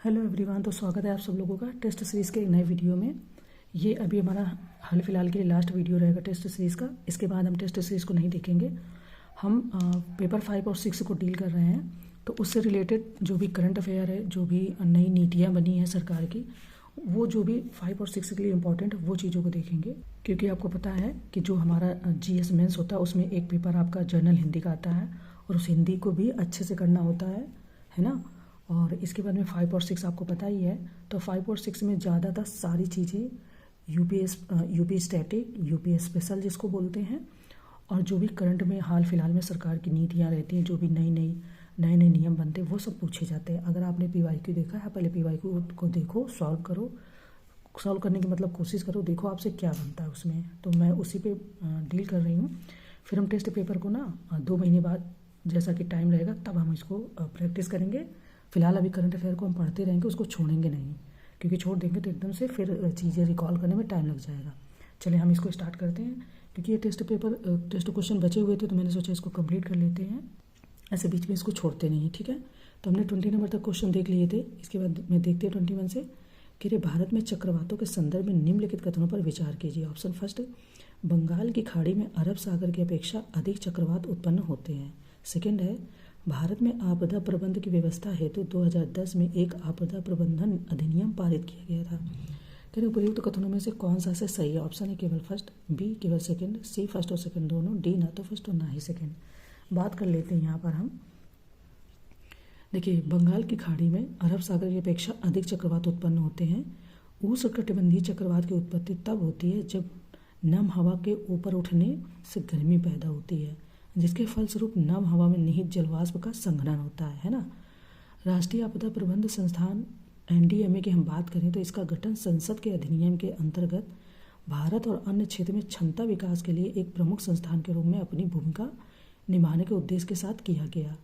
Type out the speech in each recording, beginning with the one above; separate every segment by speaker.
Speaker 1: Hello everyone, तो स्वागत है आप सब लोगों का टेस्ट सीरीज़ के एक नए वीडियो में। ये अभी हमारा हाल फिलहाल के लिए लास्ट वीडियो रहेगा टेस्ट सीरीज़ का। इसके बाद हम टेस्ट सीरीज़ को नहीं देखेंगे। हम पेपर 5 और 6 को डील कर रहे हैं, तो उससे रिलेटेड जो भी करंट अफेयर है, जो भी नई नीतियाँ बनी हैं सरकार की, वो जो भी 5 और 6 के लिए इम्पोर्टेंट वो चीज़ों को देखेंगे। क्योंकि आपको पता है कि जो हमारा GS मेंस होता है उसमें एक पेपर आपका जर्नल हिंदी का आता है, और उस हिंदी को भी अच्छे से करना होता है ना। और इसके बाद में 5 और 6 आपको पता ही है। तो 5 और 6 में ज़्यादातर सारी चीज़ें यूपी स्टैटिक, यूपी स्पेशल जिसको बोलते हैं, और जो भी करंट में हाल फिलहाल में सरकार की नीतियाँ रहती हैं, जो भी नए नियम बनते हैं, वो सब पूछे जाते हैं। अगर आपने PYQ देखा है, पहले PYQ को देखो, सॉल्व करो। सॉल्व करने की मतलब कोशिश करो, देखो आपसे क्या बनता है उसमें। तो मैं उसी पे डील कर रही हूँ। फिर हम टेस्ट पेपर को ना 2 महीने बाद जैसा कि टाइम रहेगा तब हम इसको प्रैक्टिस करेंगे। फिलहाल अभी करंट अफेयर को हम पढ़ते रहेंगे, उसको छोड़ेंगे नहीं, क्योंकि छोड़ देंगे तो एकदम से फिर चीज़ें रिकॉल करने में टाइम लग जाएगा। चलिए हम इसको स्टार्ट करते हैं। क्योंकि ये टेस्ट क्वेश्चन बचे हुए थे, तो मैंने सोचा इसको कंप्लीट कर लेते हैं, ऐसे बीच में इसको छोड़ते नहीं, ठीक है। तो हमने 20 नंबर तक क्वेश्चन देख लिए थे। इसके बाद मैं देखते हैं 21 से कि रे भारत में चक्रवातों के संदर्भ में निम्नलिखित कथनों पर विचार कीजिए। ऑप्शन फर्स्ट, बंगाल की खाड़ी में अरब सागर की अपेक्षा अधिक चक्रवात उत्पन्न होते हैं। सेकेंड है, भारत में आपदा प्रबंधन की व्यवस्था हेतु 2010 में एक आपदा प्रबंधन अधिनियम पारित किया गया था। कहते उपयुक्त कथनों में से कौन सा से सही है। ऑप्शन है केवल फर्स्ट, बी केवल सेकंड, सी फर्स्ट और सेकंड दोनों, डी ना तो फर्स्ट और ना ही सेकंड। बात कर लेते हैं यहाँ पर हम। देखिए, बंगाल की खाड़ी में अरब सागर की अपेक्षा अधिक चक्रवात उत्पन्न होते हैं। उष्णकटिबंधीय चक्रवात की उत्पत्ति तब होती है जब नम हवा के ऊपर उठने से गर्मी पैदा होती है, जिसके फलस्वरूप नम हवा में निहित जलवाष्प का संघनन होता है ना। राष्ट्रीय आपदा प्रबंधन संस्थान NDMA की हम बात करें तो इसका गठन संसद के अधिनियम के अंतर्गत भारत और अन्य क्षेत्र में क्षमता विकास के लिए एक प्रमुख संस्थान के रूप में अपनी भूमिका निभाने के उद्देश्य के साथ किया गया।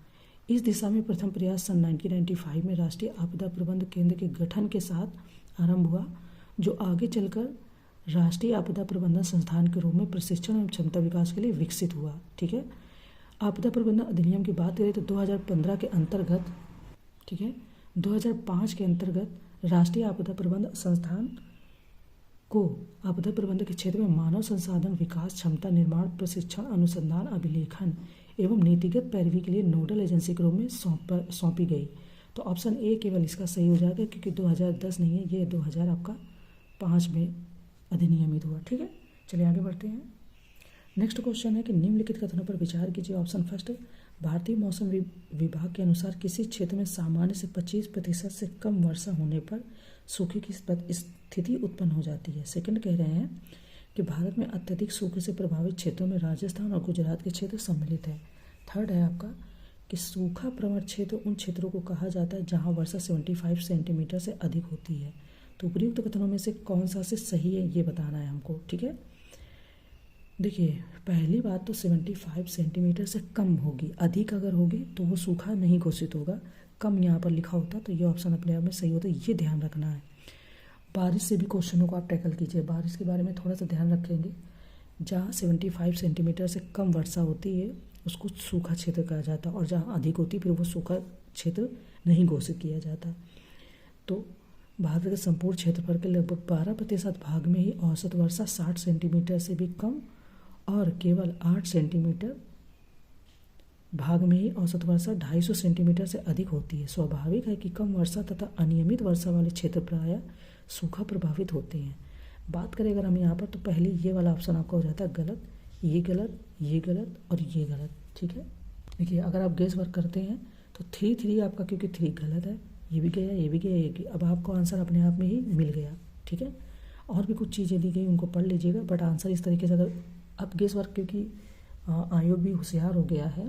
Speaker 1: इस दिशा में प्रथम प्रयास सन 1995 में राष्ट्रीय आपदा प्रबंधन केंद्र के गठन के साथ आरंभ हुआ, जो आगे चलकर राष्ट्रीय आपदा प्रबंधन संस्थान के रूप में प्रशिक्षण एवं क्षमता विकास के लिए विकसित हुआ। ठीक है। आपदा प्रबंधन अधिनियम की बात करें तो 2015 के अंतर्गत, ठीक है, 2005 के अंतर्गत राष्ट्रीय आपदा प्रबंधन संस्थान को आपदा प्रबंधन के क्षेत्र में मानव संसाधन विकास, क्षमता निर्माण, प्रशिक्षण, अनुसंधान, अभिलेखन एवं नीतिगत पैरवी के लिए नोडल एजेंसी के रूप में सौंपी गई। तो ऑप्शन ए केवल इसका सही हो जाएगा, क्योंकि 2010 नहीं है, ये 2005 में अधिनियमित हुआ। ठीक है, चलिए आगे बढ़ते हैं। नेक्स्ट क्वेश्चन है कि निम्नलिखित कथनों पर विचार कीजिए। ऑप्शन फर्स्ट, भारतीय मौसम विभाग के अनुसार किसी क्षेत्र में सामान्य से 25% से कम वर्षा होने पर सूखे की स्थिति उत्पन्न हो जाती है। सेकंड कह रहे हैं कि भारत में अत्यधिक सूखे से प्रभावित क्षेत्रों में राजस्थान और गुजरात के क्षेत्र सम्मिलित है। थर्ड है आपका कि सूखा प्रवण क्षेत्र उन क्षेत्रों को कहा जाता है जहां वर्षा 75 सेंटीमीटर से अधिक होती है। तो उपयुक्त कथनों में से कौन सा से सही है ये बताना है हमको। ठीक है, देखिए पहली बात तो 75 सेंटीमीटर से कम होगी, अधिक अगर होगी तो वो सूखा नहीं घोषित होगा। कम यहाँ पर लिखा होता तो ये ऑप्शन अपने आप में सही होता, ये ध्यान रखना है। बारिश से भी क्वेश्चनों को आप टैकल कीजिए। बारिश के बारे में थोड़ा सा ध्यान रखेंगे। जहाँ 75 सेंटीमीटर से कम वर्षा होती है उसको सूखा क्षेत्र कहा जाता है, और जहाँ अधिक होती है फिर वो सूखा क्षेत्र नहीं घोषित किया जाता। तो भारत के संपूर्ण क्षेत्रफल के लगभग 12% भाग में ही औसत वर्षा 60 सेंटीमीटर से भी कम और केवल 8 सेंटीमीटर भाग में ही औसत वर्षा 250 सेंटीमीटर से अधिक होती है। स्वाभाविक है कि कम वर्षा तथा अनियमित वर्षा वाले क्षेत्र प्रायः सूखा प्रभावित होते हैं। बात करें अगर हम यहाँ पर, तो पहले ये वाला ऑप्शन आपका हो जाता है गलत, ये गलत, ये गलत और ये गलत। ठीक है, देखिए अगर आप गेस वर्क करते हैं तो 3 आपका, क्योंकि 3 गलत है, ये भी गया, ये भी गया, ये गया। अब आपको आंसर अपने आप में ही मिल गया। ठीक है, और भी कुछ चीज़ें दी गई उनको पढ़ लीजिएगा, बट आंसर इस तरीके से अगर अब गेस वर्क, क्योंकि आयोग भी होशियार हो गया है,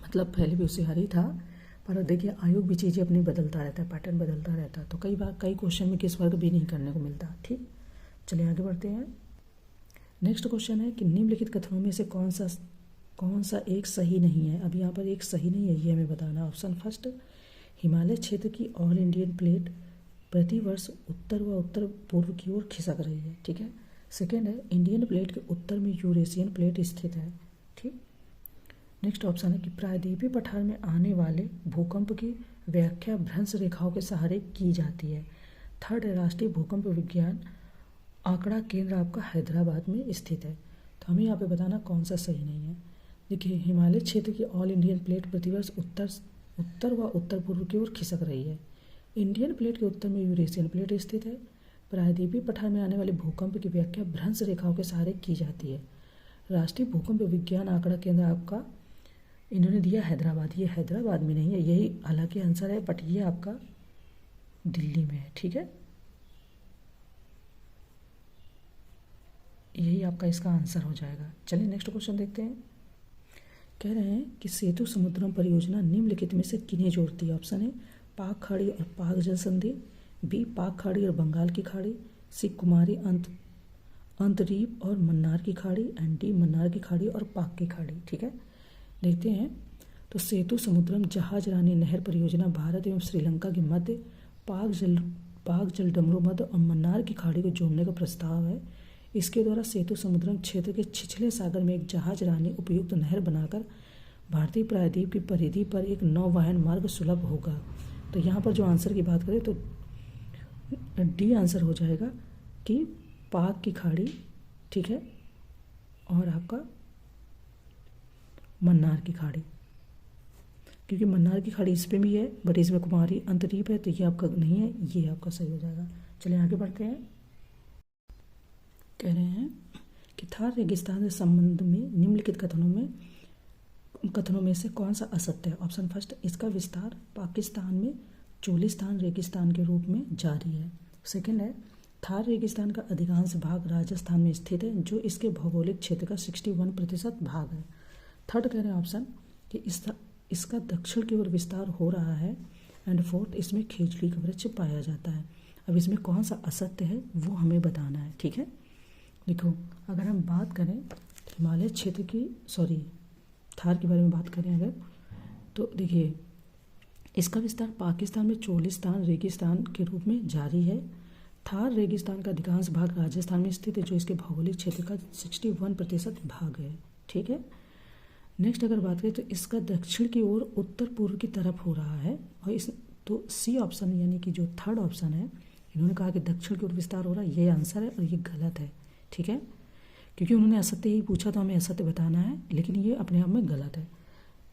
Speaker 1: मतलब पहले भी होशियार ही था, पर देखिए आयोग भी चीज़ें अपनी बदलता रहता है, पैटर्न बदलता रहता है, तो कई बार कई क्वेश्चन में गेस वर्क भी नहीं करने को मिलता। ठीक, चलिए आगे बढ़ते हैं। नेक्स्ट क्वेश्चन है कि निम्नलिखित कथनों में से कौन सा एक सही नहीं है। अब यहाँ पर एक सही नहीं है, ये हमें बताना। ऑप्शन फर्स्ट, हिमालय क्षेत्र की ऑल इंडियन प्लेट प्रतिवर्ष उत्तर व उत्तर पूर्व की ओर खिसक रही है। ठीक है। सेकेंड है, इंडियन प्लेट के उत्तर में यूरेशियन प्लेट स्थित है। ठीक। नेक्स्ट ऑप्शन है कि प्रायद्वीपीय पठार में आने वाले भूकंप की व्याख्या भ्रंश रेखाओं के सहारे की जाती है। थर्ड है राष्ट्रीय भूकंप विज्ञान आंकड़ा केंद्र आपका हैदराबाद में स्थित है। तो हमें यहाँ पे बताना कौन सा सही नहीं है। देखिए, हिमालय क्षेत्र की ऑल इंडियन प्लेट प्रतिवर्ष उत्तर व उत्तर पूर्व की ओर खिसक रही है। इंडियन प्लेट के उत्तर में यूरेशियन प्लेट स्थित है। प्रायद्वीपीय पठार में आने वाले भूकंप की व्याख्या भ्रंश रेखाओं के सहारे की जाती है। राष्ट्रीय भूकंप विज्ञान आंकड़ा केंद्र आपका इन्होंने दिया हैदराबाद, ये हैदराबाद में नहीं है, यही हालांकि आंसर है, बट ये आपका दिल्ली में है। ठीक है, यही आपका इसका आंसर हो जाएगा। चलिए नेक्स्ट क्वेश्चन देखते हैं। कह रहे हैं कि सेतु समुद्रम परियोजना निम्नलिखित में से किन्हें जोड़ती है। ऑप्शन है पाक खाड़ी और पाक जल संधि, बी पाक खाड़ी और बंगाल की खाड़ी, सी कुमारी अंतरीप और मन्नार की खाड़ी, एंड डी मन्नार की खाड़ी और पाक की खाड़ी। ठीक है, देखते हैं। तो सेतु समुद्रम जहाज रानी नहर परियोजना भारत एवं श्रीलंका के मध्य पाक जल डमरू मध्य और मन्नार की खाड़ी को जोड़ने का प्रस्ताव है। इसके द्वारा सेतु समुद्रम क्षेत्र के छिछले सागर में एक जहाज रानी उपयुक्त नहर बनाकर भारतीय प्रायद्वीप की परिधि पर एक नौवहन मार्ग सुलभ होगा। तो यहाँ पर जो आंसर की बात करें तो डी आंसर हो जाएगा कि पाक की खाड़ी। ठीक है, और आपका मन्नार की खाड़ी, क्योंकि मन्नार की खाड़ी इस पे भी है बट इसमें कुमारी अंतरीप है, तो ये आपका नहीं है, ये आपका सही हो जाएगा। चलिए आगे बढ़ते हैं। कह रहे हैं कि थार रेगिस्तान के संबंध में निम्नलिखित कथनों में से कौन सा असत्य है। ऑप्शन फर्स्ट, इसका विस्तार पाकिस्तान में चोलिस्तान रेगिस्तान के रूप में जारी है। सेकंड है, थार रेगिस्तान का अधिकांश भाग राजस्थान में स्थित है, जो इसके भौगोलिक क्षेत्र का 61% भाग है। थर्ड कह रहे हैं ऑप्शन कि इसका दक्षिण की ओर विस्तार हो रहा है। एंड फोर्थ, इसमें खेजड़ी का वृक्ष पाया जाता है। अब इसमें कौन सा असत्य है वो हमें बताना है। ठीक है, देखो, अगर हम बात करें हिमालय क्षेत्र की, थार के बारे में बात करें अगर, तो देखिए इसका विस्तार पाकिस्तान में चोलिस्तान रेगिस्तान के रूप में जारी है। थार रेगिस्तान का अधिकांश भाग राजस्थान में स्थित है, जो इसके भौगोलिक क्षेत्र का 61% भाग है। ठीक है, नेक्स्ट अगर बात करें तो इसका दक्षिण की ओर उत्तर पूर्व की तरफ हो रहा है। और तो सी ऑप्शन यानी कि जो थर्ड ऑप्शन है, इन्होंने कहा कि दक्षिण की ओर विस्तार हो रहा है, ये आंसर है और ये गलत है। ठीक है, क्योंकि उन्होंने असत्य ही पूछा तो हमें असत्य बताना है, लेकिन ये अपने आप में गलत है।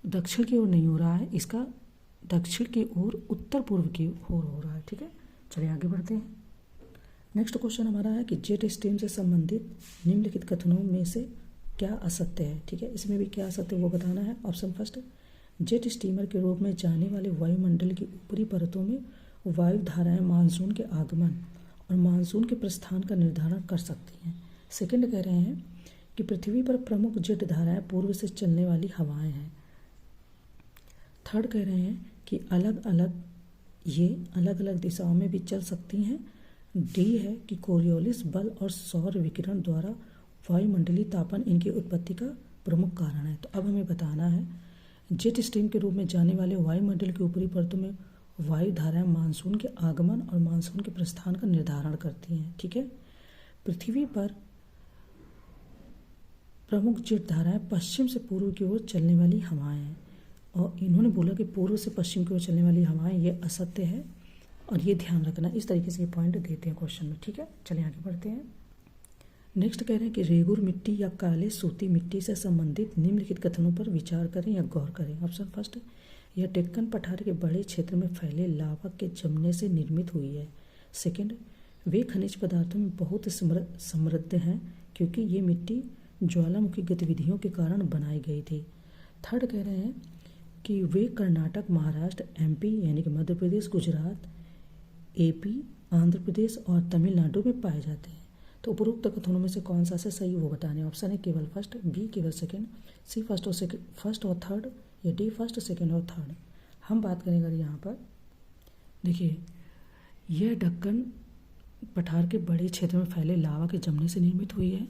Speaker 1: दक्षिण की ओर नहीं हो रहा है, इसका दक्षिण की ओर उत्तर पूर्व की ओर हो रहा है। ठीक है, चलिए आगे बढ़ते हैं। नेक्स्ट क्वेश्चन हमारा है कि जेट स्ट्रीम से संबंधित निम्नलिखित कथनों में से क्या असत्य है। ठीक है, इसमें भी क्या असत्य वो बताना है। ऑप्शन फर्स्ट, जेट स्टीमर के रूप में जाने वाले वायुमंडल की ऊपरी परतों में वायु धाराएं मानसून के आगमन और मानसून के प्रस्थान का निर्धारण कर सकती हैं। सेकंड कह रहे हैं कि पृथ्वी पर प्रमुख जेट धाराएं पूर्व से चलने वाली हवाएं हैं। थर्ड कह रहे हैं कि अलग अलग दिशाओं में भी चल सकती हैं। डी है कि कोरियोलिस बल और सौर विकिरण द्वारा वायुमंडलीय तापन इनकी उत्पत्ति का प्रमुख कारण है। तो अब हमें बताना है, जेट स्ट्रीम के रूप में जाने वाले वायुमंडल के ऊपरी परतों में वायु धाराएं मानसून के आगमन और मानसून के प्रस्थान का निर्धारण करती हैं। ठीक है, पृथ्वी पर प्रमुख जेट धाराएं पश्चिम से पूर्व की ओर चलने वाली हवाएं हैं, और इन्होंने बोला कि पूर्व से पश्चिम की ओर चलने वाली हवाएं, ये असत्य है और ये ध्यान रखना। इस तरीके से ये पॉइंट देते हैं क्वेश्चन में। ठीक है, चलिए आगे बढ़ते हैं। नेक्स्ट कह रहे हैं कि रेगुर मिट्टी या काले सूती मिट्टी से संबंधित निम्नलिखित कथनों पर विचार करें या गौर करें। ऑप्शन फर्स्ट, यह डेक्कन पठार के बड़े क्षेत्र में फैले लावा के जमने से निर्मित हुई है। सेकंड, वे खनिज पदार्थों में बहुत समृद्ध हैं क्योंकि ये मिट्टी ज्वालामुखी गतिविधियों के कारण बनाई गई थी। थर्ड कह रहे हैं कि वे कर्नाटक, महाराष्ट्र, एमपी यानी कि मध्य प्रदेश, गुजरात, एपी, आंध्र प्रदेश और तमिलनाडु में पाए जाते हैं। तो उपरोक्त कथनों में से कौन सा से सही वो बताने। ऑप्शन है केवल फर्स्ट, बी केवल सेकंड, सी फर्स्ट और थर्ड, या डी फर्स्ट, सेकंड और थर्ड। हम बात करेंगे यहाँ पर, देखिए यह ढक्कन पठार के बड़े क्षेत्र में फैले लावा के जमने से निर्मित हुई है।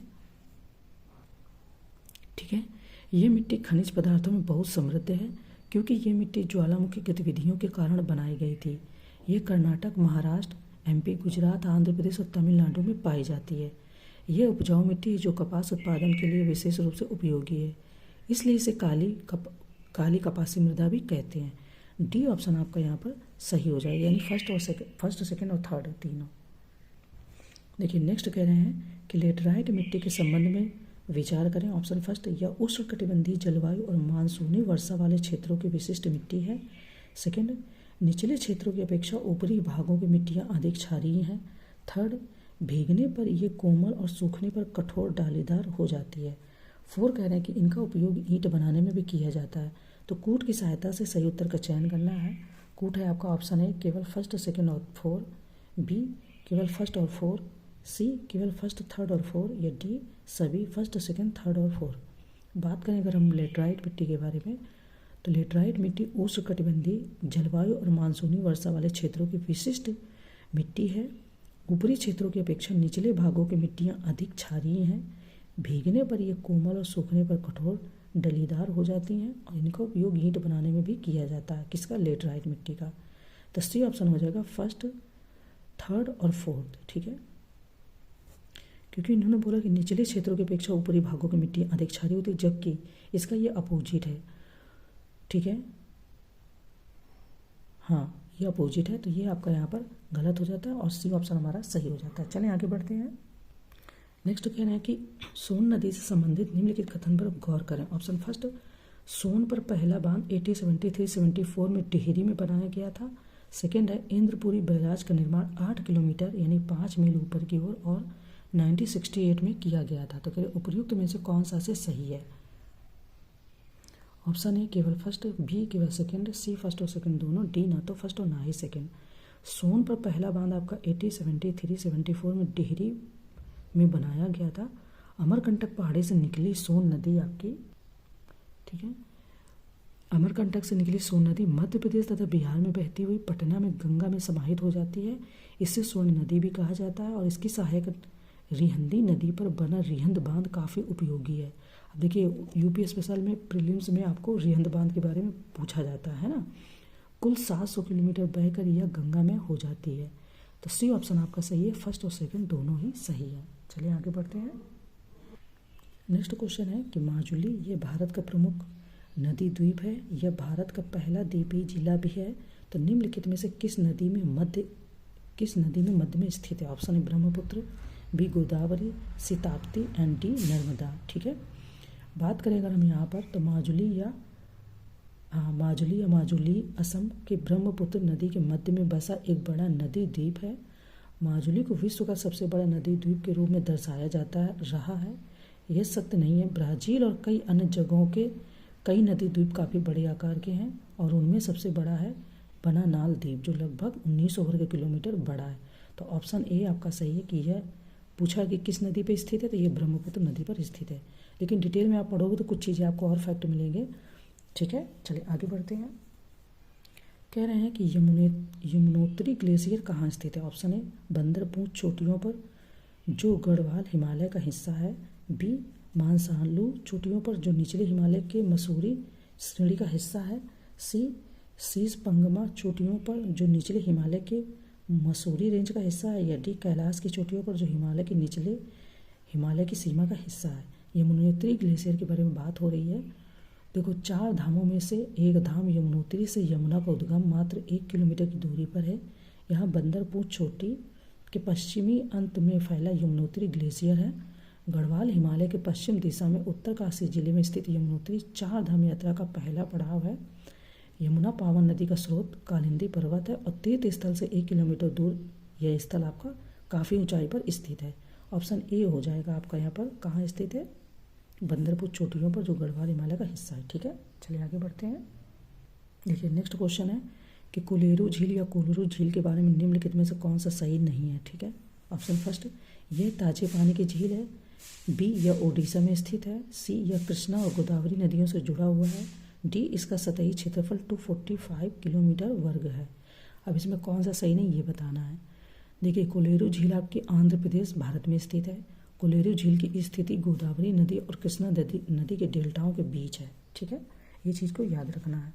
Speaker 1: ठीक है, ये मिट्टी खनिज पदार्थों में बहुत समृद्ध है क्योंकि ये मिट्टी ज्वालामुखी गतिविधियों के कारण बनाई गई थी। ये कर्नाटक, महाराष्ट्र, एमपी, गुजरात, आंध्र प्रदेश और तमिलनाडु में पाई जाती है। यह उपजाऊ मिट्टी है जो कपास उत्पादन के लिए विशेष रूप से उपयोगी है, इसलिए इसे काली कपासी मृदा भी कहते हैं। डी ऑप्शन आपका यहाँ पर सही हो जाएगा, यानी फर्स्ट सेकेंड और थर्ड तीनों। देखिए नेक्स्ट कह रहे हैं कि लेटराइट मिट्टी के संबंध में विचार करें। ऑप्शन फर्स्ट, यह उष्णकटिबंधीय जलवायु और मानसूनी वर्षा वाले क्षेत्रों की विशिष्ट मिट्टी है। सेकंड, निचले क्षेत्रों की अपेक्षा ऊपरी भागों की मिट्टियाँ अधिक क्षारीय हैं। थर्ड, भीगने पर ये कोमल और सूखने पर कठोर डालीदार हो जाती है। फोर कह रहे हैं कि इनका उपयोग ईंट बनाने में भी किया जाता है। तो कूट की सहायता से सही उत्तर का चयन करना है। कूट है आपका ऑप्शन ए केवल फर्स्ट सेकंड और फोर, बी केवल फर्स्ट और फोर, सी केवल फर्स्ट थर्ड और फोर, या डी सभी फर्स्ट सेकंड थर्ड और फोर। बात करें अगर हम लेटराइट मिट्टी के बारे में, तो लेटराइट मिट्टी उष्णकटिबंधीय जलवायु और मानसूनी वर्षा वाले क्षेत्रों की विशिष्ट मिट्टी है। ऊपरी क्षेत्रों की अपेक्षा निचले भागों की मिट्टियाँ अधिक क्षारीय हैं। भीगने पर ये कोमल और सूखने पर कठोर डलीदार हो जाती हैं और इनका उपयोग ईंट बनाने में भी किया जाता है। किसका? लेटराइट मिट्टी का। तो सी ऑप्शन हो जाएगा फर्स्ट थर्ड और फोर्थ। ठीक है, क्योंकि इन्होंने बोला कि निचले क्षेत्रों की अपेक्षा ऊपरी भागों की मिट्टी अधिक क्षारीय होती है, जबकि इसका ये अपोजिट है। ठीक है, हाँ ये अपोजिट है, तो ये आपका यहाँ पर गलत हो जाता है और सी ऑप्शन हमारा सही हो जाता है। चलें आगे बढ़ते हैं। नेक्स्ट कह रहे हैं कि सोन नदी से संबंधित निम्नलिखित कथन पर गौर करें। ऑप्शन फर्स्ट, सोन पर पहला बांध 1873-74 में टिहरी में बनाया गया था। सेकेंड है, इंद्रपुरी बैराज का निर्माण 8 किलोमीटर यानी 5 मील ऊपर की ओर और 1968 में किया गया था। तो कह रहे उपयुक्त में से कौन सा से सही है? ऑप्शन ए केवल फर्स्ट, बी केवल सेकेंड, सी फर्स्ट और सेकेंड दोनों, डी ना तो फर्स्ट और ना ही सेकेंड। सोन पर पहला बांध आपका 1873-74 में टिहरी में बनाया गया था। अमरकंटक पहाड़ी से निकली सोन नदी आपकी, ठीक है, अमरकंटक से निकली सोन नदी मध्य प्रदेश तथा बिहार में बहती हुई पटना में गंगा में समाहित हो जाती है। इसे स्वर्ण नदी भी कहा जाता है और इसकी सहायक रिहंदी नदी पर बना रिहंद बांध काफ़ी उपयोगी है। अब देखिए यूपी स्पेशल में प्रीलिम्स में आपको रिहंद बांध के बारे में पूछा जाता है ना। कुल 700 किलोमीटर बहकर यह गंगा में हो जाती है। तो सी ऑप्शन आपका सही है, फर्स्ट और सेकंड दोनों ही सही है। चलिए आगे बढ़ते हैं। नेक्स्ट क्वेश्चन है कि माजुली ये भारत का प्रमुख नदी द्वीप है, यह भारत का पहला द्वीपीय जिला भी है। तो निम्नलिखित में से किस नदी में मध्य में स्थित है? ऑप्शन है Brahmaputra, B Godavari, C Tapti and D Narmada. ठीक है, बात करें अगर हम यहाँ पर तो माजुली असम के ब्रह्मपुत्र नदी के मध्य में बसा एक बड़ा नदी द्वीप है। माजुली को विश्व का सबसे बड़ा नदी द्वीप के रूप में दर्शाया जाता रहा है। यह सत्य नहीं है। ब्राज़ील और कई अन्य जगहों के कई नदी द्वीप काफ़ी बड़े आकार के हैं और उनमें सबसे बड़ा है बनानाल द्वीप जो लगभग 1900 वर्ग किलोमीटर बड़ा है। तो ऑप्शन ए आपका सही है कि यह पूछा कि किस नदी पर स्थित है, तो ये ब्रह्मपुत्र नदी पर स्थित है। लेकिन डिटेल में आप पढ़ोगे तो कुछ चीज़ें आपको और फैक्ट मिलेंगे। ठीक है, चलिए आगे बढ़ते हैं। कह रहे हैं कि यमुनोत्री ग्लेशियर कहाँ स्थित है? ऑप्शन ए बंदरपूंछ चोटियों पर जो गढ़वाल हिमालय का हिस्सा है, बी मानसालू चोटियों पर जो निचले हिमालय के मसूरी श्रेणी का हिस्सा है, सी शीश पंगमा चोटियों पर जो निचले हिमालय के मसूरी रेंज का हिस्सा है, या डी कैलाश की चोटियों पर जो हिमालय के निचले हिमालय की सीमा का हिस्सा है। यमुनोत्री ग्लेशियर के बारे में बात हो रही है। देखो 4 धामों में से एक धाम यमुनोत्री से यमुना का उद्गम मात्र 1 किलोमीटर की दूरी पर है। यहाँ बंदरपूंछ चोटी के पश्चिमी अंत में फैला यमुनोत्री ग्लेशियर है। गढ़वाल हिमालय के पश्चिम दिशा में उत्तरकाशी जिले में स्थित यमुनोत्री 4 धाम यात्रा का पहला पड़ाव है। यमुना पावन नदी का स्रोत कालिंदी पर्वत है और तीर्थ स्थल से 1 किलोमीटर दूर यह स्थल आपका काफ़ी ऊंचाई पर स्थित है। ऑप्शन ए हो जाएगा आपका यहाँ पर। कहाँ स्थित है? बंदरपूंछ चोटियों पर जो गढ़वाल हिमालय का हिस्सा है। ठीक है, चलिए आगे बढ़ते हैं। देखिए नेक्स्ट क्वेश्चन है कि कोलेरू झील या कोलरू झील के बारे में निम्नलिखित में से कौन सा सही नहीं है? ठीक है, ऑप्शन फर्स्ट, यह ताजे पानी की झील है, बी यह ओडिशा में स्थित है, सी यह कृष्णा और गोदावरी नदियों से जुड़ा हुआ है, डी इसका सतही क्षेत्रफल 245 किलोमीटर वर्ग है। अब इसमें कौन सा सही नहीं ये बताना है। देखिए कोलेरू झील आपकी आंध्र प्रदेश भारत में स्थित है। कोलेरू झील की स्थिति गोदावरी नदी और कृष्णा नदी के डेल्टाओं के बीच है। ठीक है, ये चीज़ को याद रखना है।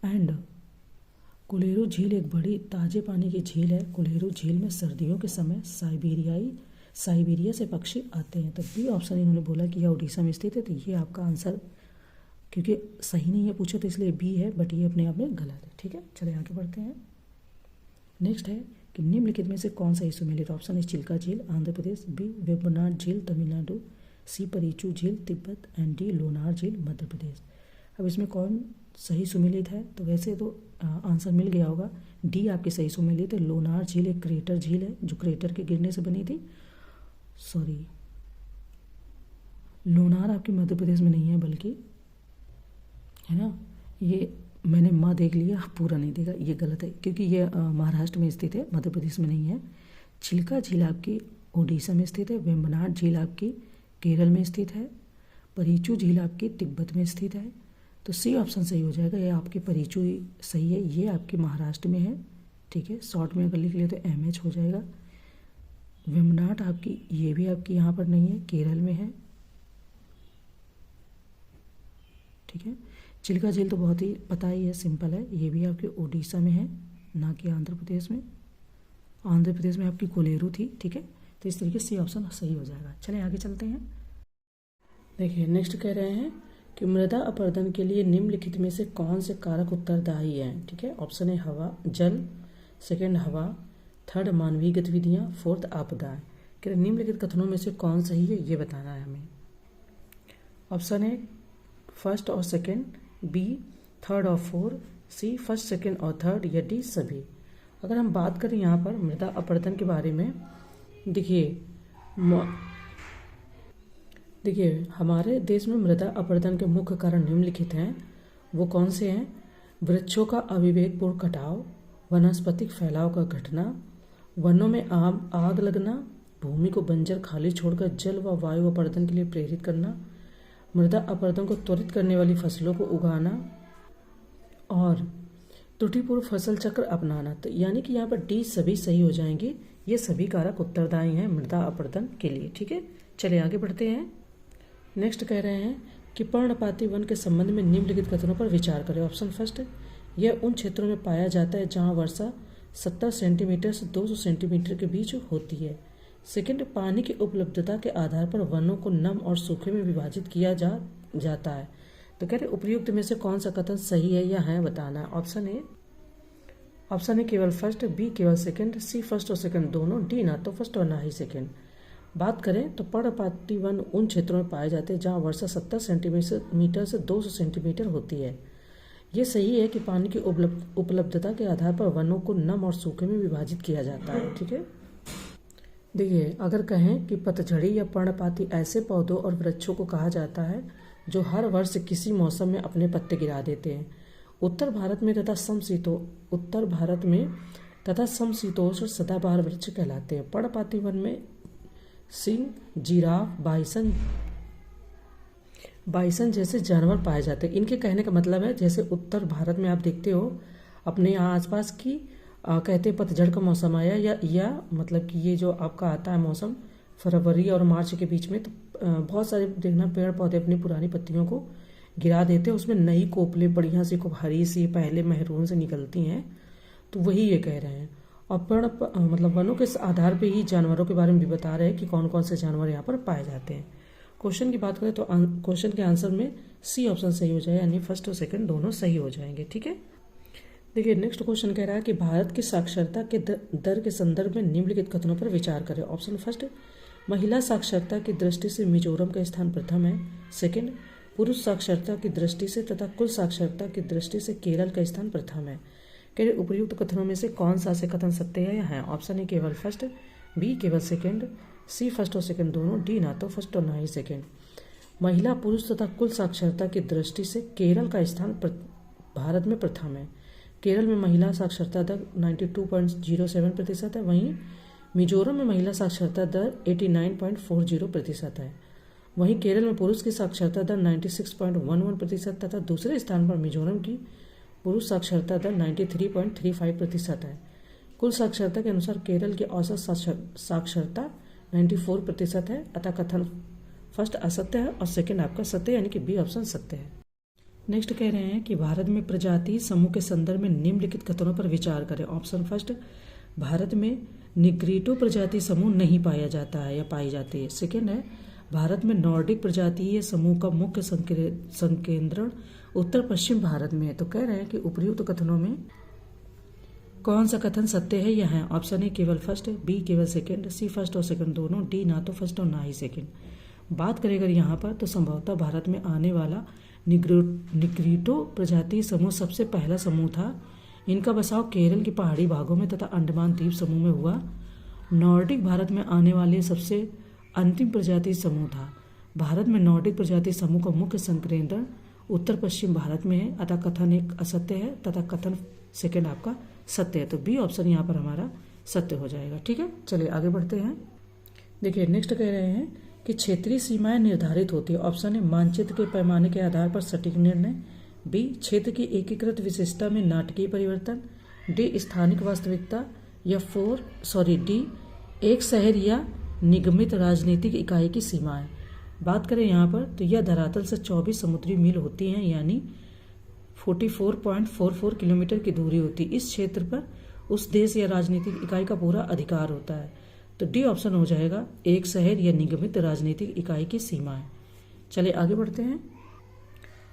Speaker 1: एंड कोलेरू झील एक बड़ी ताजे पानी की झील है। कोलेरू झील में सर्दियों के समय साइबेरिया से पक्षी आते हैं। तो बी ऑप्शन इन्होंने बोला कि यह उड़ीसा में स्थित है, तो ये आपका आंसर क्योंकि सही नहीं है पूछा तो इसलिए बी है, बट ये अपने आप में गलत है। ठीक है, चलिए आगे बढ़ते हैं। नेक्स्ट है कि निम्नलिखित में से कौन सा ही सुमेलित? ऑप्शन है चिल्का झील आंध्र प्रदेश, बी वेम्बनाड झील तमिलनाडु, सी परीचू झील तिब्बत एंड डी लोनार झील मध्य प्रदेश। अब इसमें कौन सही सुमेलित है? तो वैसे तो आंसर मिल गया होगा, डी आपकी सही सुमेलित है। लोनार झील एक क्रेटर झील है जो क्रेटर के गिरने से बनी थी। सॉरी, लोनार आपके मध्य प्रदेश में नहीं है, बल्कि है ना, ये मैंने माँ देख लिया, पूरा नहीं देखा, ये गलत है क्योंकि ये महाराष्ट्र में स्थित है, मध्य प्रदेश में नहीं है। चिल्का झील आपकी ओडिशा में स्थित है। वेम्बनाड झील आपकी केरल में स्थित है। परीचू झील आपकी तिब्बत में स्थित है। तो सी ऑप्शन सही हो जाएगा, ये आपकी परीचू सही है, ये आपकी महाराष्ट्र में है। ठीक है, शॉर्ट में अगर लिख लिया तो MH हो जाएगा। वेम्बनाड आपकी, ये भी आपकी यहाँ पर नहीं है, केरल में है। ठीक है, चिल्का झील तो बहुत ही पता ही है, सिंपल है, ये भी आपके ओडिशा में है, ना कि आंध्र प्रदेश में। आंध्र प्रदेश में आपकी कोलेरू थी। ठीक है, तो इस तरीके से ऑप्शन सही हो जाएगा। चलिए आगे चलते हैं। देखिए नेक्स्ट कह रहे हैं कि मृदा अपरदन के लिए निम्नलिखित में से कौन से कारक उत्तरदायी हैं? ठीक है, ऑप्शन है हवा, जल, सेकेंड हवा, थर्ड मानवीय गतिविधियाँ, फोर्थ आपदाएं। कि निम्नलिखित कथनों में से कौन सही है ये बताना है हमें। ऑप्शन है फर्स्ट और सेकेंड, बी थर्ड और फोर, सी फर्स्ट सेकेंड और थर्ड, या डी सभी। अगर हम बात करें यहाँ पर मृदा अपरदन के बारे में, देखिए हमारे देश में मृदा अपरदन के मुख्य कारण निम्नलिखित हैं। वो कौन से हैं? वृक्षों का अविवेकपूर्ण कटाव, वनस्पतिक फैलाव का घटना, वनों में आग लगना, भूमि को बंजर खाली छोड़कर जल व वायु अपरदन के लिए प्रेरित करना, मृदा अपरदन को त्वरित करने वाली फसलों को उगाना और त्रुटिपूर्ण फसल चक्र अपनाना। तो यानी कि यहाँ पर डी सभी सही हो जाएंगे, ये सभी कारक उत्तरदायी हैं मृदा अपरदन के लिए। ठीक है, चलिए आगे बढ़ते हैं। नेक्स्ट कह रहे हैं कि पर्णपाती वन के संबंध में निम्नलिखित कथनों पर विचार करें। ऑप्शन फर्स्ट, यह उन क्षेत्रों में पाया जाता है जहाँ वर्षा 70 सेंटीमीटर से 200 सेंटीमीटर के बीच होती है। सेकंड, पानी की उपलब्धता के आधार पर वनों को नम और सूखे में विभाजित किया जाता है। तो कह रहे उपयुक्त में से कौन सा कथन सही है या है बताना है। ऑप्शन ए केवल फर्स्ट, बी केवल सेकंड, सी फर्स्ट और सेकंड दोनों, डी ना तो फर्स्ट और ना ही सेकंड। बात करें तो पर्णपाती वन उन क्षेत्रों में पाए जाते हैं जहाँ वर्षा 70 सेंटीमीटर से 200 सेंटीमीटर होती है। ये सही है कि पानी की उपलब्धता के आधार पर वनों को नम और सूखे में विभाजित किया जाता है। ठीक है, देखिए अगर कहें कि पतझड़ी या पर्णपाती ऐसे पौधों और वृक्षों को कहा जाता है जो हर वर्ष किसी मौसम में अपने पत्ते गिरा देते हैं। उत्तर भारत में तथा समशीतोष्ण सदाबहार वृक्ष कहलाते हैं। पर्णपाती वन में सिंह, जिराफ, बाइसन जैसे जानवर पाए जाते हैं। इनके कहने का मतलब है जैसे उत्तर भारत में आप देखते हो अपने यहाँ आसपास की कहते हैं पतझड़ का मौसम आया या मतलब कि ये जो आपका आता है मौसम फरवरी और मार्च के बीच में, तो बहुत सारे देखना पेड़ पौधे अपनी पुरानी पत्तियों को गिरा देते हैं, उसमें नई कोपलें बढ़िया सी खूब हरी सी पहले महरून से निकलती हैं। तो वही ये कह रहे हैं। और मतलब वनों के आधार पे ही जानवरों के बारे में भी बता रहे हैं कि कौन कौन से जानवर यहाँ पर पाए जाते हैं। क्वेश्चन की बात करें तो क्वेश्चन के आंसर में सी ऑप्शन सही हो जाए, यानी फर्स्ट और सेकंड दोनों सही हो जाएंगे। ठीक है, देखिए नेक्स्ट क्वेश्चन कह रहा है कि भारत की साक्षरता के दर के संदर्भ में निम्नलिखित कथनों पर विचार करें। ऑप्शन फर्स्ट, महिला साक्षरता की दृष्टि से मिजोरम का स्थान प्रथम है। सेकंड, पुरुष साक्षरता की दृष्टि से तथा कुल साक्षरता की दृष्टि से केरल का स्थान प्रथम है। कह उपयुक्त कथनों में से कौन सा से कथन सत्य है या है? ऑप्शन ए केवल फर्स्ट, बी केवल सेकंड, सी फर्स्ट और सेकंड दोनों, डी ना तो फर्स्ट और ना ही सेकंड। महिला पुरुष तथा कुल साक्षरता की दृष्टि से केरल का स्थान भारत में प्रथम है। केरल में महिला साक्षरता दर 92.07% है, वहीं मिजोरम में महिला साक्षरता दर 89.40% है। वहीं केरल में पुरुष की साक्षरता दर 96.11% तथा दूसरे स्थान पर मिजोरम की पुरुष साक्षरता दर 93.35% है। कुल साक्षरता के अनुसार केरल की औसत साक्षरता 94% है। अतः कथन फर्स्ट असत्य है और सेकंड आपका सत्य, यानी कि बी ऑप्शन सत्य है। नेक्स्ट कह रहे हैं कि भारत में प्रजाति समूह के संदर्भ में निम्नलिखित कथनों पर विचार करें। ऑप्शन फर्स्ट, भारत में निग्रीटो प्रजाति समूह नहीं पाया जाता है या पाई जाती है। सेकंड है, भारत में नॉर्डिक प्रजातीय समूह का मुख्य संकेंद्रण उत्तर पश्चिम भारत में है। तो कह रहे हैं कि उपयुक्त कथनों में कौन सा कथन सत्य है या है। ऑप्शन ए केवल फर्स्ट, बी केवल सेकंड, सी फर्स्ट और सेकंड दोनों, डी ना तो फर्स्ट और ना ही सेकंड। बात करें अगर यहाँ पर तो संभवतः भारत में आने वाला निग्रिटो प्रजातीय समूह सबसे पहला समूह था। इनका बसाव केरल के पहाड़ी भागों में तथा अंडमान द्वीप समूह में हुआ। नॉर्डिक भारत में आने वाले सबसे अंतिम प्रजातीय समूह था। भारत में नॉर्डिक प्रजातीय समूह का मुख्य संकेंद्रण उत्तर पश्चिम भारत में है, अतः कथन एक असत्य है तथा कथन सेकंड आपका सत्य है। तो बी ऑप्शन यहाँ पर हमारा सत्य हो जाएगा। ठीक है, चलिए आगे बढ़ते हैं। देखिए नेक्स्ट कह रहे हैं कि क्षेत्रीय सीमाएं निर्धारित होती है। ऑप्शन ए मानचित्र के पैमाने के आधार पर सटीक निर्णय, बी क्षेत्र की एकीकृत विशेषता में नाटकीय परिवर्तन, डी स्थानिक वास्तविकता, या डी एक शहर या निगमित राजनीतिक इकाई की सीमाएं। बात करें यहाँ पर तो यह धरातल से 24 समुद्री मील होती हैं, यानी 44.44 किलोमीटर की दूरी होती है। इस क्षेत्र पर उस देश या राजनीतिक इकाई का पूरा अधिकार होता है। तो डी ऑप्शन हो जाएगा एक शहर या निगमित राजनीतिक इकाई की सीमाएं। चलिए आगे बढ़ते हैं।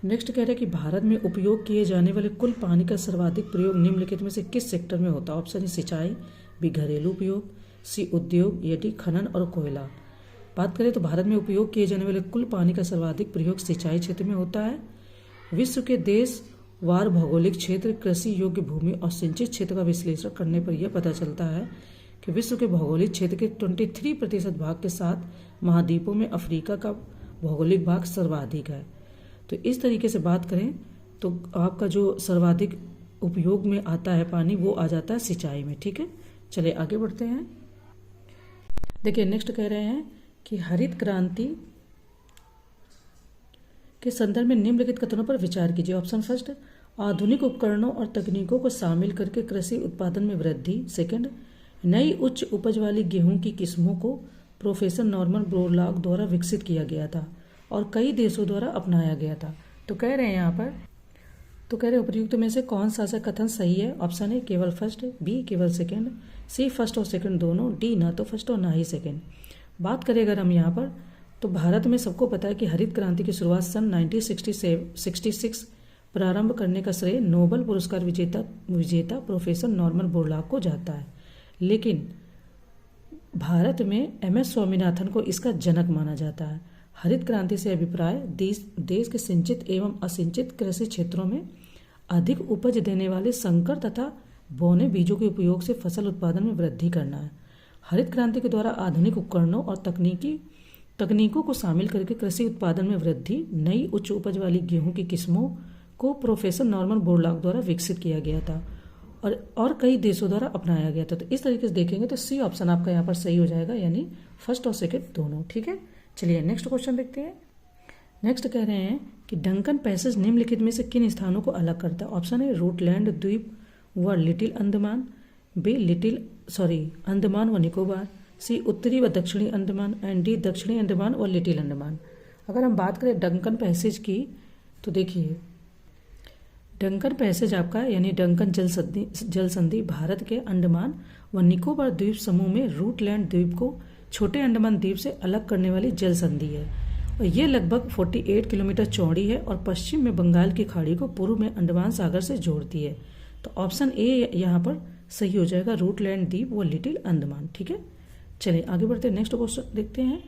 Speaker 1: नेक्स्ट कह रहे हैं कि भारत में उपयोग किए जाने वाले कुल पानी का सर्वाधिक प्रयोग निम्नलिखित में से किस सेक्टर में होता है। ऑप्शन ए सिंचाई, बी घरेलू उपयोग, सी उद्योग, या डी खनन और कोयला। बात करें तो भारत में उपयोग किए जाने वाले कुल पानी का सर्वाधिक प्रयोग सिंचाई क्षेत्र में होता है। विश्व के देश वार भौगोलिक क्षेत्र, कृषि योग्य भूमि और सिंचित क्षेत्र का विश्लेषण करने पर यह पता चलता है कि विश्व के भौगोलिक क्षेत्र के 23% भाग के साथ महाद्वीपों में अफ्रीका का भौगोलिक भाग सर्वाधिक है। तो इस तरीके से बात करें तो आपका जो सर्वाधिक उपयोग में आता है पानी वो आ जाता है सिंचाई में। ठीक है, चलिए आगे बढ़ते हैं। देखिए नेक्स्ट कह रहे हैं कि हरित क्रांति के संदर्भ में निम्नलिखित कथनों पर विचार कीजिए। ऑप्शन फर्स्ट, आधुनिक उपकरणों और तकनीकों को शामिल करके कृषि उत्पादन में वृद्धि। सेकंड, नई उच्च उपज वाली गेहूं की किस्मों को प्रोफेसर नॉर्मन बोरलॉग द्वारा विकसित किया गया था और कई देशों द्वारा अपनाया गया था। तो कह रहे हैं यहाँ पर उपयुक्त में से कौन सा कथन सही है। ऑप्शन ए केवल फर्स्ट, बी केवल सेकंड, सी फर्स्ट और सेकंड दोनों, डी ना तो फर्स्ट और ना ही सेकंड। बात करें अगर हम यहाँ पर तो भारत में सबको पता है कि हरित क्रांति की शुरुआत सन 1966 प्रारंभ करने का श्रेय नोबेल पुरस्कार विजेता प्रोफेसर नॉर्मन बोरलॉग को जाता है। लेकिन भारत में MS स्वामीनाथन को इसका जनक माना जाता है। हरित क्रांति से अभिप्राय देश के सिंचित एवं असिंचित कृषि क्षेत्रों में अधिक उपज देने वाले संकर तथा बोने बीजों के उपयोग से फसल उत्पादन में वृद्धि करना है। हरित क्रांति के द्वारा आधुनिक उपकरणों और तकनीकों को शामिल करके कृषि उत्पादन में वृद्धि, नई उच्च उपज वाली गेहूं की किस्मों को प्रोफेसर नॉर्मन बोरलॉग द्वारा विकसित किया गया था और कई देशों द्वारा अपनाया गया था। तो इस तरीके से देखेंगे तो सी ऑप्शन आपका यहाँ पर सही हो जाएगा, यानी फर्स्ट और सेकंड दोनों। ठीक है, चलिए नेक्स्ट क्वेश्चन देखते हैं। नेक्स्ट कह रहे हैं कि डंकन पैसेज निम्नलिखित में से किन स्थानों को अलग करता है। ऑप्शन ए रूटलैंड द्वीप व लिटिल अंडमान, बी अंडमान व निकोबार, सी उत्तरी व दक्षिणी अंडमान, एंड डी दक्षिणी अंडमान व लिटिल अंडमान। अगर हम बात करें डंकन पैसेज की तो देखिए डंकन पैसेज आपका यानी डंकन जल संधि भारत के अंडमान व निकोबार द्वीप समूह में रूटलैंड द्वीप को छोटे अंडमान द्वीप से अलग करने वाली जल संधि है और ये लगभग 48 किलोमीटर चौड़ी है और पश्चिम में बंगाल की खाड़ी को पूर्व में अंडमान सागर से जोड़ती है। तो ऑप्शन ए यहाँ पर सही हो जाएगा, रूटलैंड द्वीप व लिटिल अंडमान। ठीक है, चलिए आगे बढ़ते हैं। नेक्स्ट क्वेश्चन देखते हैं।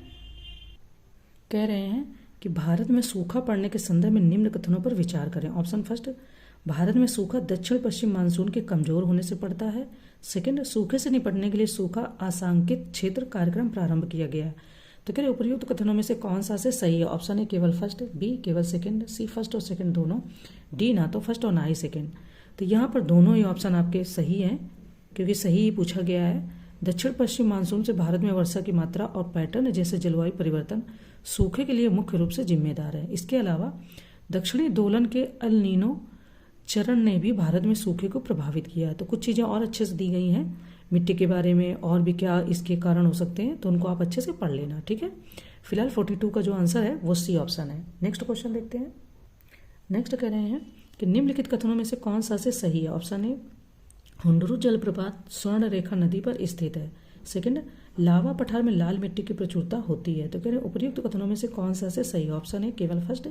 Speaker 1: कह रहे हैं कि भारत में सूखा पड़ने के संदर्भ में निम्न कथनों पर विचार करें। ऑप्शन फर्स्ट, भारत में सूखा दक्षिण पश्चिम मानसून के कमजोर होने से पड़ता है। सेकंड, सूखे से निपटने के लिए सूखा आशंकित क्षेत्र कार्यक्रम प्रारंभ किया गया है। तो कह रहे उपयुक्त कथनों में से कौन सा से सही है। ऑप्शन ए केवल फर्स्ट, बी केवल सेकंड, सी फर्स्ट और सेकंड दोनों, डी ना तो फर्स्ट और ना ही सेकंड। तो यहाँ पर दोनों ही ऑप्शन आपके सही हैं क्योंकि सही ही पूछा गया है। दक्षिण पश्चिम मानसून से भारत में वर्षा की मात्रा और पैटर्न जैसे जलवायु परिवर्तन सूखे के लिए मुख्य रूप से जिम्मेदार है। इसके अलावा दक्षिणी दोलन के अल नीनो चरण ने भी भारत में सूखे को प्रभावित किया है। तो कुछ चीज़ें और अच्छे से दी गई हैं मिट्टी के बारे में और भी क्या इसके कारण हो सकते हैं, तो उनको आप अच्छे से पढ़ लेना। ठीक है, फिलहाल 42 का जो आंसर है वो सी ऑप्शन है। नेक्स्ट क्वेश्चन देखते हैं। नेक्स्ट कह रहे हैं कि निम्नलिखित कथनों में से कौन सा से सही है। ऑप्शन ए, हुंडरू जलप्रपात स्वर्ण रेखा नदी पर स्थित है। सेकंड, लावा पठार में लाल मिट्टी की प्रचुरता होती है। तो कह रहे हैं उपर्युक्त कथनों में से कौन सा से सही ऑप्शन है? केवल फर्स्ट,